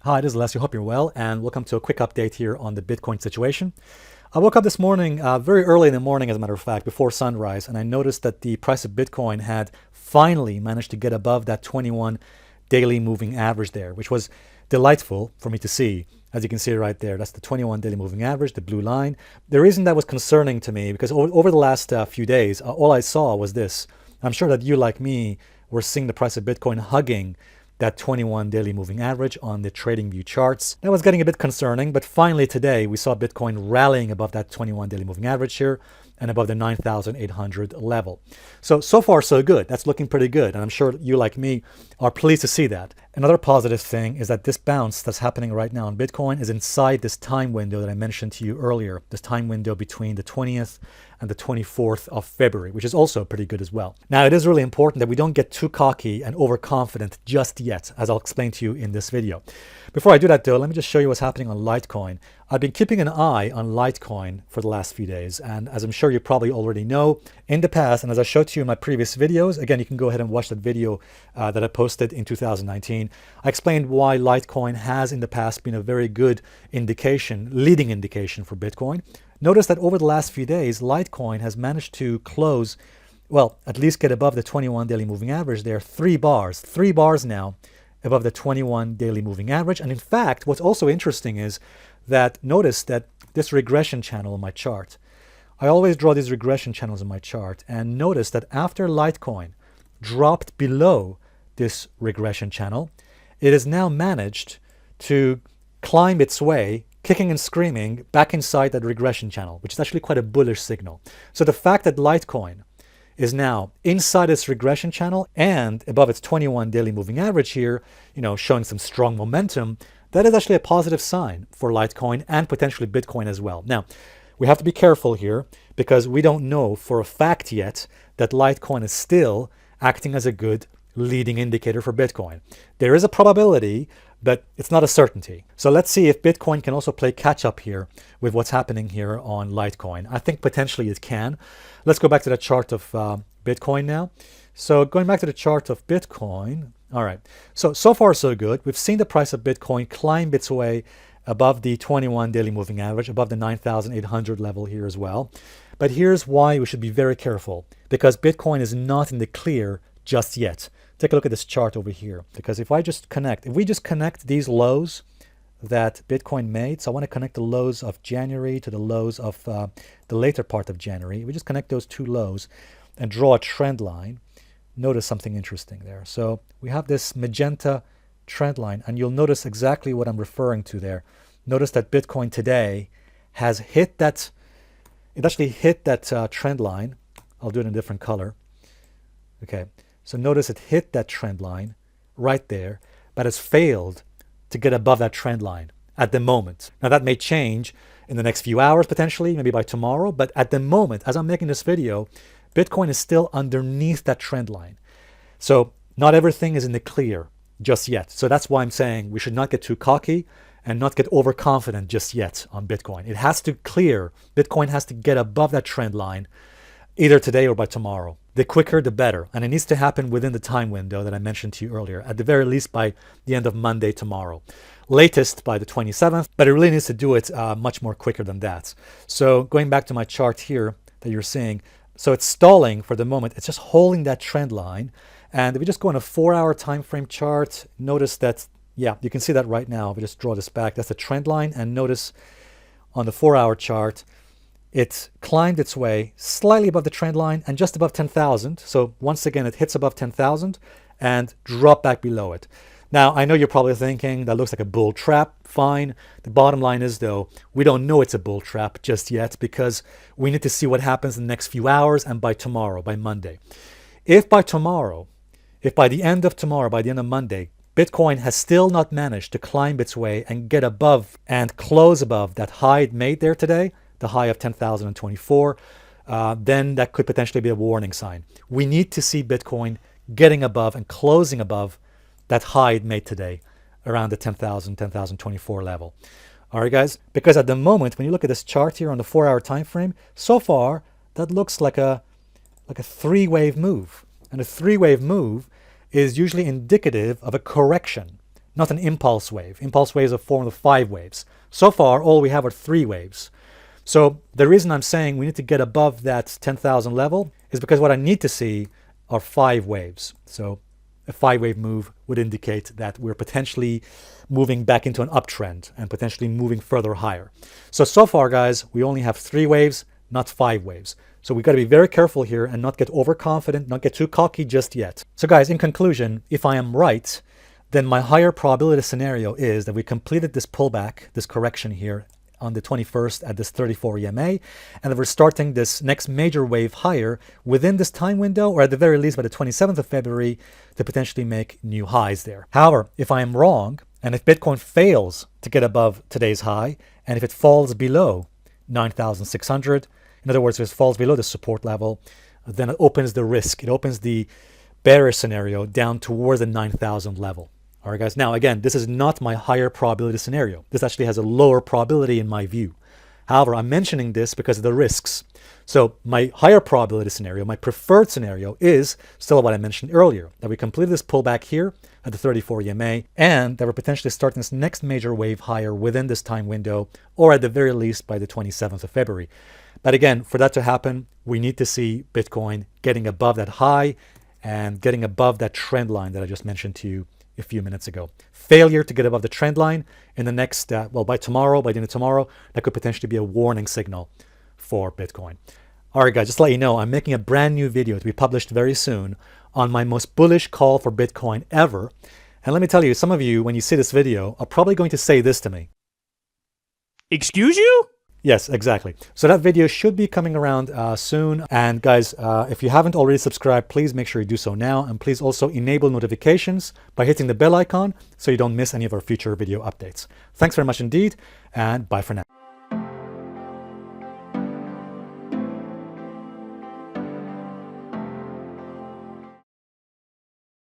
Hi, this is Alessio. Hope you're well, and welcome to a quick update here on the Bitcoin situation. I woke up this morning, very early in the morning, as a matter of fact, before sunrise, and I noticed that the price of Bitcoin had finally managed to get above that 21 daily moving average there, which was delightful for me to see. As you can see right there, that's the 21 daily moving average, the blue line. The reason that was concerning to me, because over the last few days, all I saw was this. I'm sure that you, like me, were seeing the price of Bitcoin hugging that 21 daily moving average on the TradingView charts. That was getting a bit concerning, but finally today we saw Bitcoin rallying above that 21 daily moving average here and above the 9,800 level. So far so good. That's looking pretty good, and I'm sure you, like me, are pleased to see that. Another positive thing is that this bounce that's happening right now in Bitcoin is inside this time window that I mentioned to you earlier, this time window between the 20th and the 24th of February, which is also pretty good as well. Now, it is really important that we don't get too cocky and overconfident just yet, as I'll explain to you in this video. Before I do that, though, let me just show you what's happening on Litecoin. I've been keeping an eye on Litecoin for the last few days, and as I'm sure you probably already know, in the past, and as I showed to you in my previous videos, again, you can go ahead and watch that video that I posted in 2019. I explained why Litecoin has in the past been a very good indication, leading indication for Bitcoin. Notice that over the last few days, Litecoin has managed to close, well, at least get above the 21 daily moving average there, 3 bars now above the 21 daily moving average. And in fact, what's also interesting is that notice that this regression channel on my chart, I always draw these regression channels on my chart, and notice that after Litecoin dropped below this regression channel, it has now managed to climb its way, kicking and screaming, back inside that regression channel, which is actually quite a bullish signal. So the fact that Litecoin is now inside its regression channel and above its 21 daily moving average here, showing some strong momentum, that is actually a positive sign for Litecoin and potentially Bitcoin as well. Now, we have to be careful here because we don't know for a fact yet that Litecoin is still acting as a good leading indicator for Bitcoin. There is a probability, but it's not a certainty. So let's see if Bitcoin can also play catch up here with what's happening here on Litecoin. I think potentially it can. Let's go back to the chart of Bitcoin now. So going back to the chart of Bitcoin, all right. So far so good. We've seen the price of Bitcoin climb its way above the 21 daily moving average, above the 9,800 level here as well. But here's why we should be very careful, because Bitcoin is not in the clear just yet. Take a look at this chart over here, because if we just connect these lows that Bitcoin made, so I want to connect the lows of January to the lows of the later part of January. We just connect those two lows and draw a trend line. Notice something interesting there. So we have this magenta trend line, and you'll notice exactly what I'm referring to there. Notice that Bitcoin today has hit that, it actually hit that trend line. I'll do it in a different color. Okay. So notice it hit that trend line right there, but has failed to get above that trend line at the moment. Now that may change in the next few hours potentially, maybe by tomorrow, but at the moment, as I'm making this video, Bitcoin is still underneath that trend line. So not everything is in the clear just yet. So that's why I'm saying we should not get too cocky and not get overconfident just yet on Bitcoin. It has to clear, Bitcoin has to get above that trend line either today or by tomorrow. The quicker, the better. And it needs to happen within the time window that I mentioned to you earlier, at the very least by the end of Monday tomorrow. Latest by the 27th, but it really needs to do it much more quicker than that. So going back to my chart here that you're seeing, so it's stalling for the moment. It's just holding that trend line. And if we just go on a 4-hour time frame chart, notice that, yeah, you can see that right now. If we just draw this back, that's the trend line. And notice on the 4-hour chart, it climbed its way slightly above the trend line and just above 10,000. So once again, it hits above 10,000 and dropped back below it. Now, I know you're probably thinking that looks like a bull trap. Fine. The bottom line is, though, we don't know it's a bull trap just yet because we need to see what happens in the next few hours and by tomorrow, by Monday. If by the end of tomorrow, by the end of Monday, Bitcoin has still not managed to climb its way and get above and close above that high it made there today, the high of 10,024, then that could potentially be a warning sign. We need to see Bitcoin getting above and closing above that high it made today, around the 10,000, 10,024 level. All right, guys, because at the moment, when you look at this chart here on the 4-hour time frame, so far, that looks like a 3-wave move. And a 3-wave move is usually indicative of a correction. not an impulse wave. Impulse waves are formed of 5 waves. So far, all we have are 3 waves. So the reason I'm saying we need to get above that 10,000 level is because what I need to see are 5 waves. So a 5-wave move would indicate that we're potentially moving back into an uptrend and potentially moving further higher. So far, guys, we only have 3 waves, not 5 waves. So we've got to be very careful here and not get overconfident, not get too cocky just yet. So guys, in conclusion, if I am right, then my higher probability scenario is that we completed this pullback, this correction here on the 21st at this 34 EMA, and that we're starting this next major wave higher within this time window, or at the very least by the 27th of February, to potentially make new highs there. However, if I am wrong, and if Bitcoin fails to get above today's high, and if it falls below 9,600, in other words, if it falls below the support level, then it opens the risk. It opens the bearish scenario down towards the 9,000 level. All right, guys. Now, again, this is not my higher probability scenario. This actually has a lower probability in my view. However, I'm mentioning this because of the risks. So my higher probability scenario, my preferred scenario, is still what I mentioned earlier, that we completed this pullback here at the 34 EMA, and that we're potentially starting this next major wave higher within this time window, or at the very least by the 27th of February. But again, for that to happen, we need to see Bitcoin getting above that high and getting above that trend line that I just mentioned to you a few minutes ago. Failure to get above the trend line in the next, by tomorrow, by the end of tomorrow, that could potentially be a warning signal for Bitcoin. All right, guys, just to let you know, I'm making a brand new video to be published very soon on my most bullish call for Bitcoin ever. And let me tell you, some of you, when you see this video, are probably going to say this to me. Excuse you? Yes, exactly. So that video should be coming around soon. And guys, if you haven't already subscribed, please make sure you do so now. And please also enable notifications by hitting the bell icon so you don't miss any of our future video updates. Thanks very much indeed, and bye for now.